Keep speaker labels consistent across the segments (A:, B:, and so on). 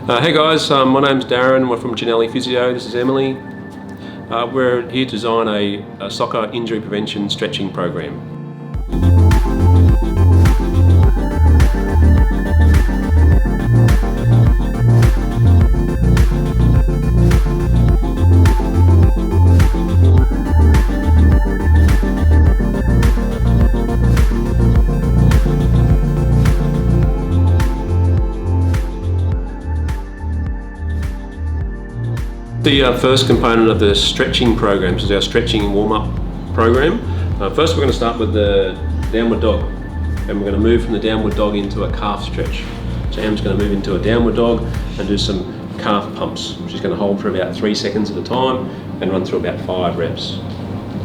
A: Hey guys, my name's Darren, we're from Jannali Physio, this is Emily. We're here to design a soccer injury prevention stretching program. The first component of the stretching program is our stretching warm-up program. First we're going to start with the downward dog, and we're going to move from the downward dog into a calf stretch. So Em's going to move into a downward dog and do some calf pumps. She's going to hold for about 3 seconds at a time and run through about 5 reps.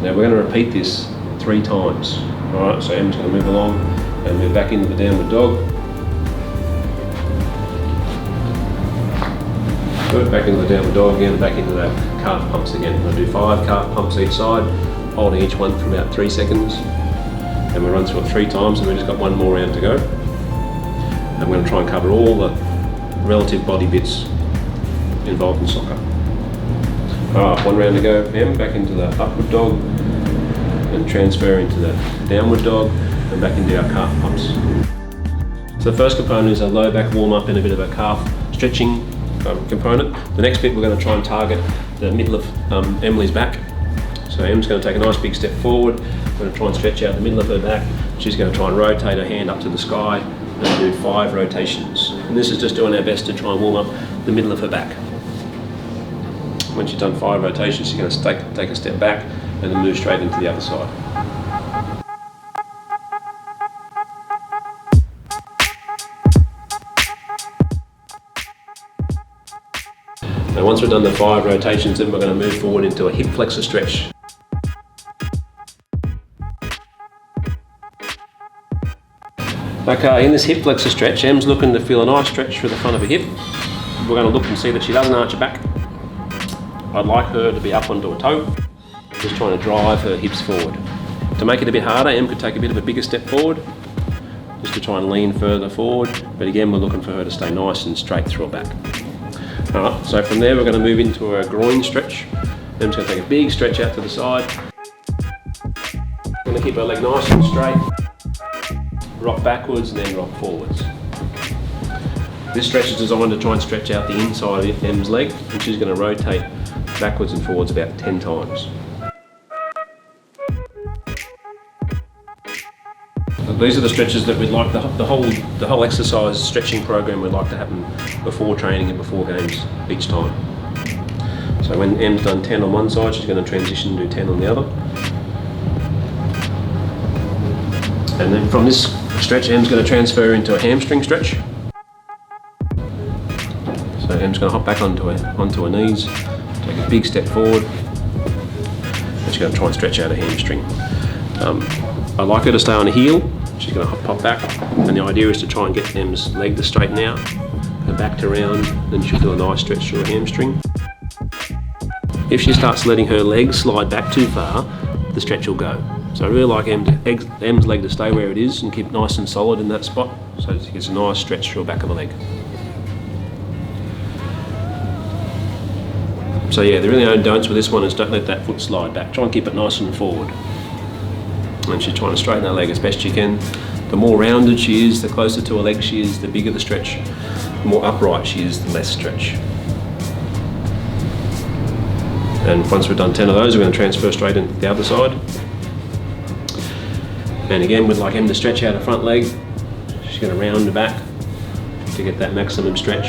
A: Now we're going to repeat this 3 times. Alright, so Em's going to move along and move back into the downward dog. Good, back into the downward dog again, back into that calf pumps again. We're going to do 5 calf pumps each side, holding each one for about 3 seconds. And we'll run through it 3 times, and we've just got 1 more round to go. And we're going to try and cover all the relative body bits involved in soccer. Alright, 1 round to go. Em, back into the upward dog, and transfer into the downward dog, and back into our calf pumps. So the first component is a low back warm up and a bit of a calf stretching component. The next bit we're going to try and target the middle of Emily's back. So Em's going to take a nice big step forward. We're going to try and stretch out the middle of her back. She's going to try and rotate her hand up to the sky and do 5 rotations. And this is just doing our best to try and warm up the middle of her back. When she's done 5 rotations, she's going to take a step back and then move straight into the other side. Now once we've done the 5 rotations, then we're going to move forward into a hip flexor stretch. Okay, in this hip flexor stretch, Em's looking to feel a nice stretch through the front of her hip. We're going to look and see that she doesn't arch her back. I'd like her to be up onto a toe, just trying to drive her hips forward. To make it a bit harder, Em could take a bit of a bigger step forward, just to try and lean further forward, but again we're looking for her to stay nice and straight through her back. Alright, so from there we're going to move into a groin stretch. Em's going to take a big stretch out to the side. We're going to keep her leg nice and straight, rock backwards and then rock forwards. This stretch is designed to try and stretch out the inside of Em's leg, and she's going to rotate backwards and forwards about 10 times. These are the stretches that we'd like, the whole exercise stretching program we'd like to happen before training and before games each time. So when Em's done 10 on one side, she's going to transition and do 10 on the other. And then from this stretch, Em's going to transfer into a hamstring stretch. So Em's going to hop back onto her knees, take a big step forward, and she's going to try and stretch out a hamstring. I'd like her to stay on a heel. She's going to pop back, and the idea is to try and get Em's leg to straighten out, her back to round, then she'll do a nice stretch through a hamstring. If she starts letting her leg slide back too far, the stretch will go. So I really like Em's leg to stay where it is and keep nice and solid in that spot, so she gets a nice stretch through the back of the leg. So yeah, the really only don'ts with this one is don't let that foot slide back. Try and keep it nice and forward. And she's trying to straighten her leg as best she can. The more rounded she is, the closer to her leg she is, the bigger the stretch. The more upright she is, the less stretch. And once we've done 10 of those, we're going to transfer straight into the other side. And again, we'd like Em to stretch out her front leg. She's going to round the back to get that maximum stretch.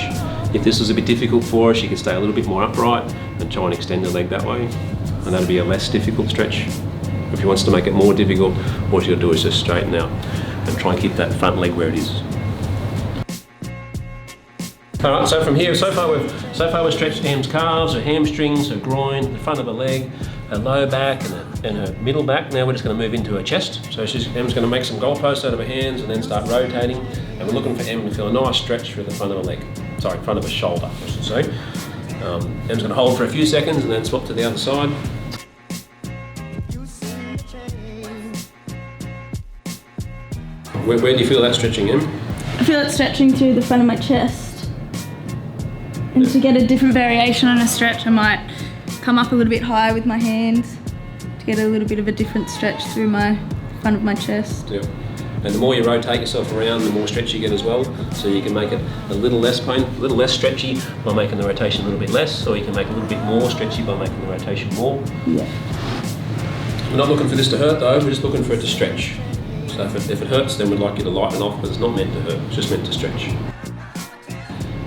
A: If this was a bit difficult for her, she could stay a little bit more upright and try and extend her leg that way. And that'll be a less difficult stretch. If she wants to make it more difficult, all she'll do is just straighten out and try and keep that front leg where it is. Alright, so from here, so far we've stretched Em's calves, her hamstrings, her groin, the front of her leg, her lower back and her middle back. Now we're just going to move into her chest. So Em's going to make some goalposts out of her hands and then start rotating. And we're looking for Em to feel a nice stretch through the front of her leg. Sorry, front of her shoulder, I should say. Em's going to hold for a few seconds and then swap to the other side. Where do you feel that stretching, Em?
B: I feel it stretching to the front of my chest. And to get a different variation on a stretch, I might come up a little bit higher with my hands to get a little bit of a different stretch through my front of my chest.
A: Yep. And the more you rotate yourself around, the more stretch you get as well. So you can make it a little less stretchy by making the rotation a little bit less, or you can make it a little bit more stretchy by making the rotation more.
B: Yeah.
A: We're not looking for this to hurt though, we're just looking for it to stretch. So if it hurts, then we'd like you to lighten off, but it's not meant to hurt, it's just meant to stretch.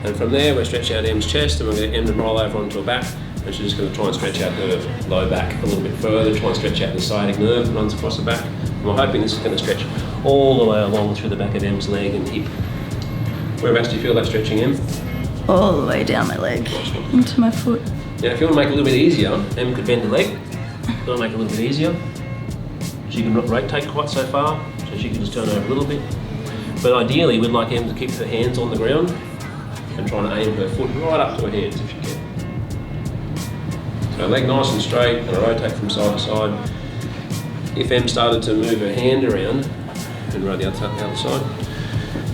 A: And from there, we're stretching out Em's chest, and we're going to get Em to roll over onto her back, and she's just going to try and stretch out her low back a little bit further, try and stretch out the sciatic nerve that runs across the back. And we're hoping this is going to stretch all the way along through the back of Em's leg and hip. Whereabouts do you feel that stretching, Em?
B: All the way down my leg, into my foot.
A: Now, if you want to make it a little bit easier, Em could bend the leg. If you want to make it a little bit easier, she can not rotate quite so far, so she can just turn over a little bit. But ideally, we'd like Em to keep her hands on the ground and try and aim her foot right up to her hands if she can. So leg nice and straight, and rotate from side to side. If Em started to move her hand around and rotate the other side,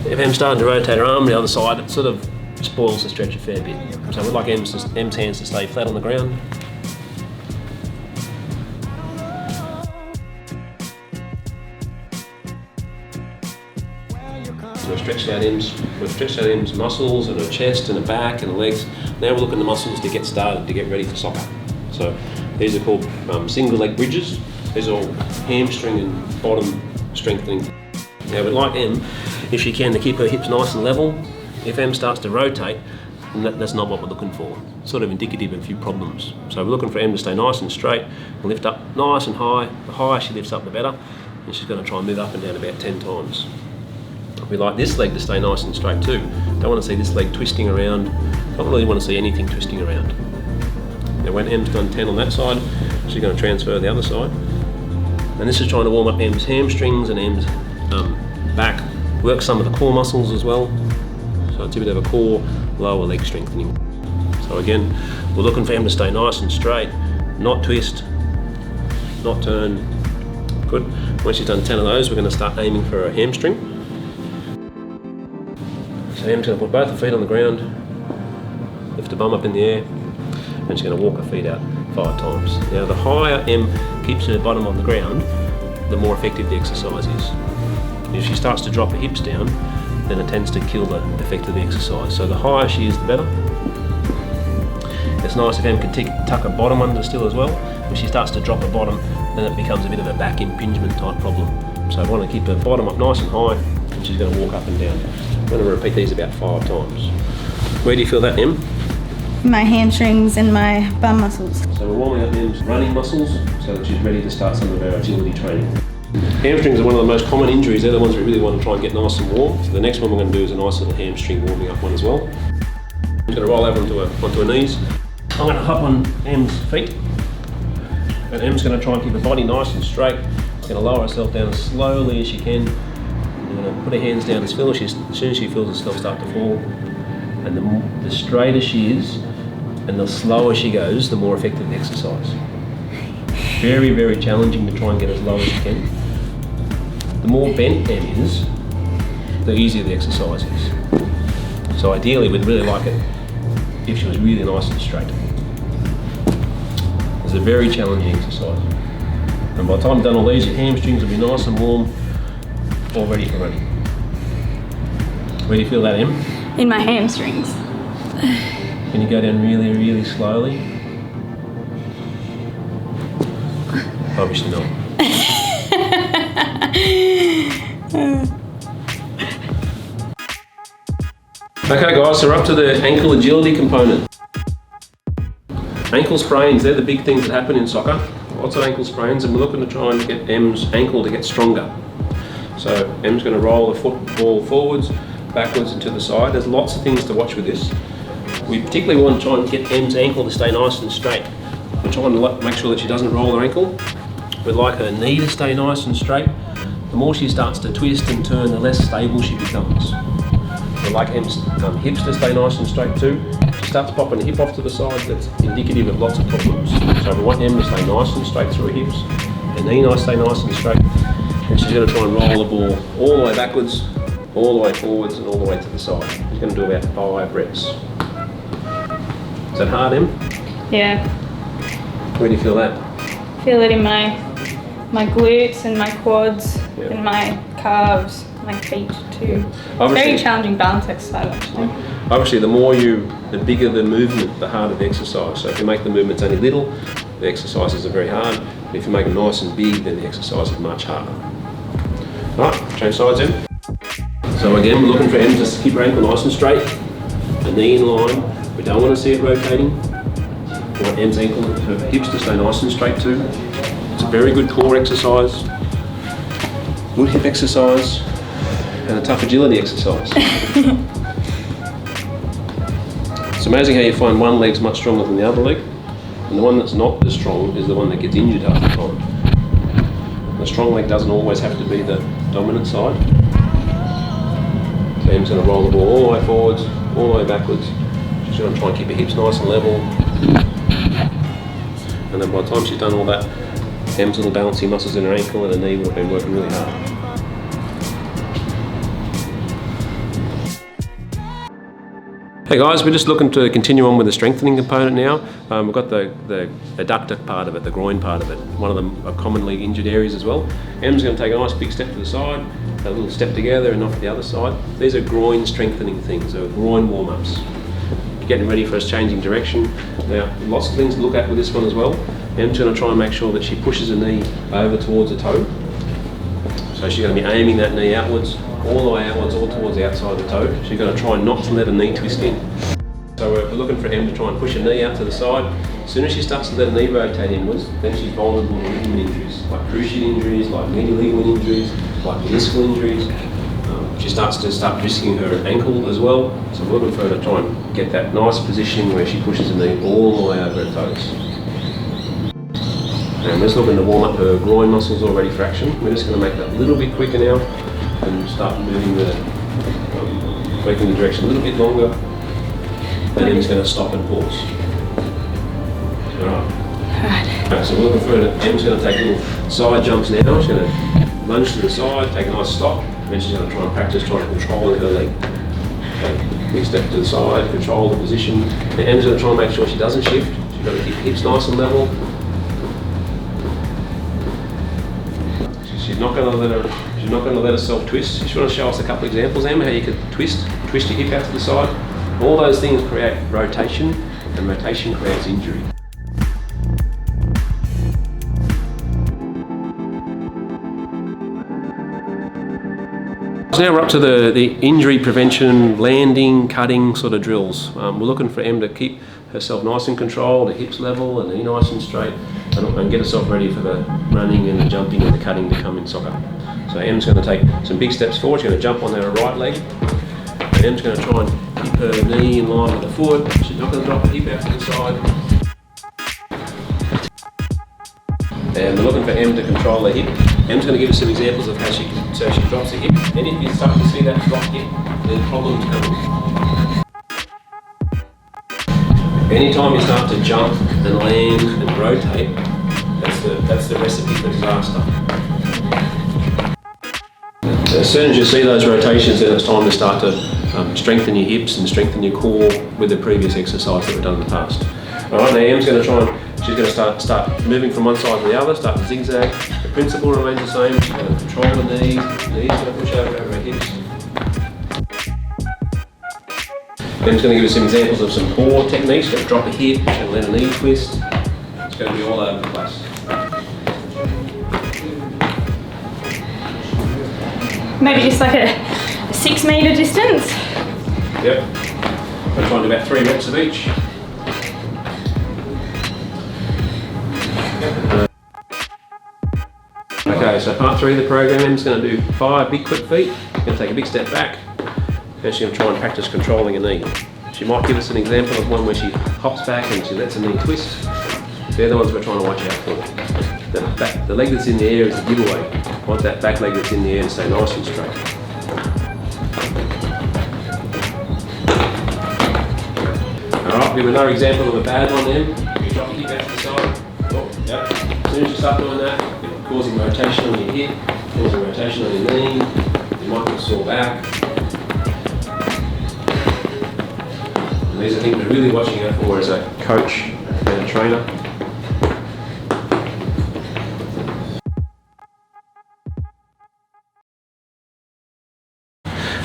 A: if Em started to rotate her arm to the other side, it sort of spoils the stretch a fair bit. So we'd like Em's hands to stay flat on the ground. We've stretched out Em's muscles and her chest and her back and her legs. Now we're looking at the muscles to get started, to get ready for soccer. So these are called single leg bridges. These are all hamstring and bottom strengthening. Now we'd like Em, if she can, to keep her hips nice and level. If Em starts to rotate, that's not what we're looking for. It's sort of indicative of a few problems. So we're looking for Em to stay nice and straight and lift up nice and high. The higher she lifts up, the better. And she's going to try and move up and down about 10 times. We like this leg to stay nice and straight too. Don't want to see this leg twisting around. Don't really want to see anything twisting around. Now when Em's done 10 on that side, she's going to transfer the other side. And this is trying to warm up Em's hamstrings and Em's back. Work some of the core muscles as well. So it's a bit of a core, lower leg strengthening. So again, we're looking for Em to stay nice and straight, not twist, not turn. Good. Once she's done 10 of those, we're going to start aiming for her hamstring. So Em's going to put both her feet on the ground, lift her bum up in the air, and she's going to walk her feet out 5 times. Now the higher Em keeps her bottom on the ground, the more effective the exercise is. If she starts to drop her hips down, then it tends to kill the effect of the exercise. So the higher she is, the better. It's nice if Em can tuck her bottom under still as well. When she starts to drop her bottom, then it becomes a bit of a back impingement type problem. So I want to keep her bottom up nice and high, and she's going to walk up and down. I'm going to repeat these about 5 times. Where do you feel that, Em?
B: My hamstrings and my bum muscles.
A: So we're warming up Em's running muscles so that she's ready to start some of our agility training. Hamstrings are one of the most common injuries. They're the ones we really want to try and get nice and warm. So the next one we're going to do is a nice little hamstring warming up one as well. I'm going to roll over onto her knees. I'm going to hop on Em's feet. And Em's going to try and keep her body nice and straight. She's going to lower herself down as slowly as she can. We're going to put her hands down as soon as she feels herself start to fall. And the straighter she is and the slower she goes, the more effective the exercise. Very, very challenging to try and get as low as you can. The more bent Em is, the easier the exercise is. So ideally, we'd really like it if she was really nice and straight. It's a very challenging exercise. And by the time you've done all these, your hamstrings will be nice and warm, all ready for running. Where do you feel that, Em?
B: In my hamstrings.
A: Can you go down really, really slowly? Obviously not. Okay guys, so we're up to the ankle agility component. Ankle sprains, they're the big things that happen in soccer. Lots of ankle sprains, and we're looking to try and get Em's ankle to get stronger. So Em's going to roll the football forwards, backwards and to the side. There's lots of things to watch with this. We particularly want to try and get Em's ankle to stay nice and straight. We're trying to make sure that she doesn't roll her ankle. We'd like her knee to stay nice and straight. The more she starts to twist and turn, the less stable she becomes. We'd like Em's hips to stay nice and straight too. If she starts popping the hip off to the side, that's indicative of lots of problems. So we want Em to stay nice and straight through her hips. Her knee stay nice and straight. And she's going to try and roll the ball all the way backwards, all the way forwards and all the way to the side. She's going to do about 5 reps. Is that hard, Em?
B: Yeah.
A: Where do you feel that?
B: Feel it in my glutes and my quads and my calves, my feet too. Very challenging balance exercise actually.
A: Obviously, the bigger the movement, the harder the exercise. So if you make the movements only little, the exercises are very hard. If you make them nice and big, then the exercise is much harder. All right, change sides in. So again, we're looking for Em just to keep her ankle nice and straight, the knee in line. We don't want to see it rotating. We want Em's ankle, her hips to stay nice and straight too. It's a very good core exercise, good hip exercise, and a tough agility exercise. It's amazing how you find one leg's much stronger than the other leg, and the one that's not as strong is the one that gets injured half the time. The strong leg doesn't always have to be the dominant side. So Em's going to roll the ball all the way forwards, all the way backwards. She's going to try and keep her hips nice and level. And then by the time she's done all that, Em's little balancing muscles in her ankle and her knee will have been working really hard. Hey guys, we're just looking to continue on with the strengthening component now. We've got the adductor part of it, the groin part of it, one of the commonly injured areas as well. Em's going to take a nice big step to the side, a little step together and off to the other side. These are groin strengthening things, so groin warm-ups. Getting ready for us changing direction. Now, lots of things to look at with this one as well. Em's going to try and make sure that she pushes her knee over towards the toe. So she's going to be aiming that knee outwards, all the way outwards, all towards the outside of the toe. She's going to try not to let her knee twist in. So we're looking for Em to try and push her knee out to the side. As soon as she starts to let her knee rotate inwards, then she's vulnerable to ligament injuries, like cruciate injuries, like medial ligament injuries, like meniscal injuries. She starts risking her ankle as well. So we're looking for her to try and get that nice position where she pushes her knee all the way over her toes. And we're just looking to warm up her groin muscles already for action. We're just going to make that a little bit quicker now and start moving making the direction a little bit longer. And then it's going to stop and pause. Alright. Okay, so we're looking for her to, Em's going to take little side jumps now. She's going to lunge to the side, take a nice stop, and then she's going to try and practice trying to control her leg. Okay, big step to the side, control the position. And Em's going to try and make sure she doesn't shift. She's got to keep hips nice and level. She's not going to let herself twist. She's going to show us a couple of examples, Em, how you could twist your hip out to the side. All those things create rotation, and rotation creates injury. So now we're up to the injury prevention, landing, cutting sort of drills. We're looking for Em to keep herself nice and controlled, her hips level, and knee nice and straight, and get herself ready for the running and the jumping and the cutting to come in soccer. So Em's going to take some big steps forward. She's going to jump on her right leg, and Em's going to try and keep her knee in line with the foot. She's not going to drop her hip out to the side. And we're looking for Em to control her hip. Em's going to give us some examples of how she drops her hip. And if you start to see that drop hip, then problems coming. Anytime you start to jump and land and rotate, that's the recipe for disaster. As soon as you see those rotations, then it's time to start to strengthen your hips and strengthen your core with the previous exercise that we've done in the past. All right, now Em's going to try and she's going to start moving from one side to the other, start to zigzag. The principle remains the same. She's going to control the knees. The knees are going to push over her hips. Em's going to give us some examples of some core techniques. She's going to drop a hip and let a knee twist. It's going to be all over the place.
B: Maybe just like a 6 metre distance?
A: Yep. We're trying to do about 3 reps of each. Okay, so part 3 of the program is going to do 5 big quick feet. She's going to take a big step back, and she's going to try and practice controlling a knee. She might give us an example of one where she hops back and she lets her knee twist. They're the ones we're trying to watch out for. The leg that's in the air is the giveaway. I want that back leg that's in the air to stay nice and straight. Alright, give another example of a bad one then. You drop your hip out to the side. Oh, yep. As soon as you start doing that, you're causing rotation on your hip, causing rotation on your knee, you might get a sore back. And these are things we're really watching out for as a coach and a trainer.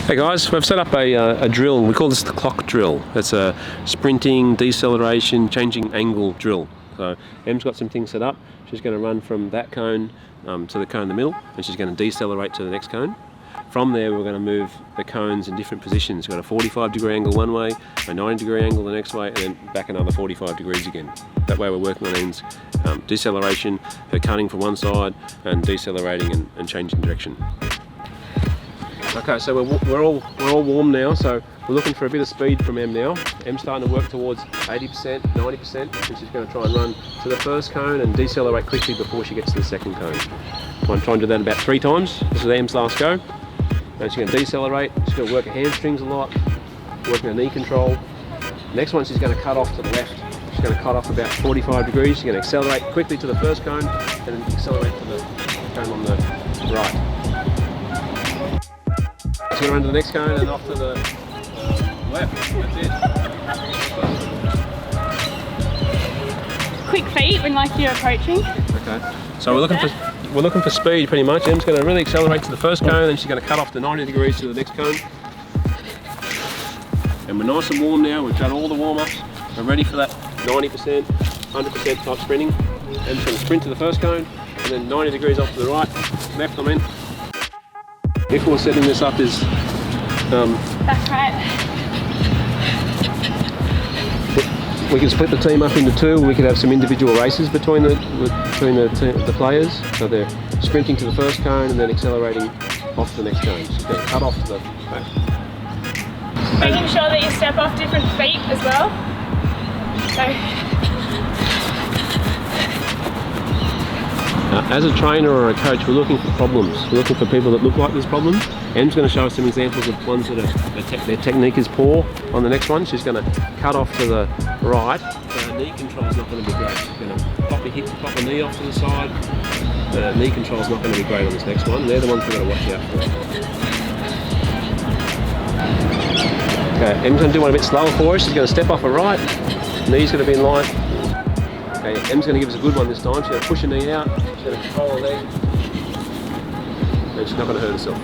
A: Hey guys, we've set up a drill. We call this the clock drill. It's a sprinting, deceleration, changing angle drill. So Em's got some things set up. She's going to run from that cone to the cone in the middle, and she's going to decelerate to the next cone. From there, we're going to move the cones in different positions. We've got a 45-degree angle one way, a 90-degree angle the next way, and then back another 45 degrees again. That way we're working on ends, deceleration, her cutting from one side, and decelerating and changing direction. Okay, so we're all warm now, so we're looking for a bit of speed from Em now. Em's starting to work towards 80%, 90%, and she's going to try and run to the first cone and decelerate quickly before she gets to the second cone. Try and do that about 3 times. This is Em's last go. And she's going to decelerate, she's going to work her hamstrings a lot, working her knee control. Next one, she's going to cut off to the left. She's going to cut off about 45 degrees. She's going to accelerate quickly to the first cone and then accelerate to the cone on the right. She's going to run to the next cone and off to the left. That's it.
B: Quick feet when like you're approaching.
A: Okay. So we're looking for speed pretty much. Em's going to really accelerate to the first cone, then she's going to cut off to 90 degrees to the next cone. And we're nice and warm now. We've done all the warm-ups. We're ready for that 90%, 100% type sprinting. Em's going to sprint to the first cone, and then 90 degrees off to the right, left I'm in. If we're setting this up is...
B: That's right.
A: We can split the team up into 2. We could have some individual races between the players. So they're sprinting to the first cone and then accelerating off to the next cone. So she's going to cut off to the back.
B: Making sure that you step off different feet as well. So.
A: As a trainer or a coach, we're looking for problems. We're looking for people that look like there's problems. Em's going to show us some examples of ones that their technique is poor. On the next one, she's going to cut off to the right. The knee control's not going to be great. She's going to pop a knee off to the side. The knee control's not going to be great on this next one. They're the ones we've got to watch out for. Okay, Em's going to do one a bit slower for us. She's going to step off her right. Knee's going to be in line. Okay, Em's going to give us a good one this time. She's going to push her knee out. She's going to control her leg. And she's not going to hurt herself.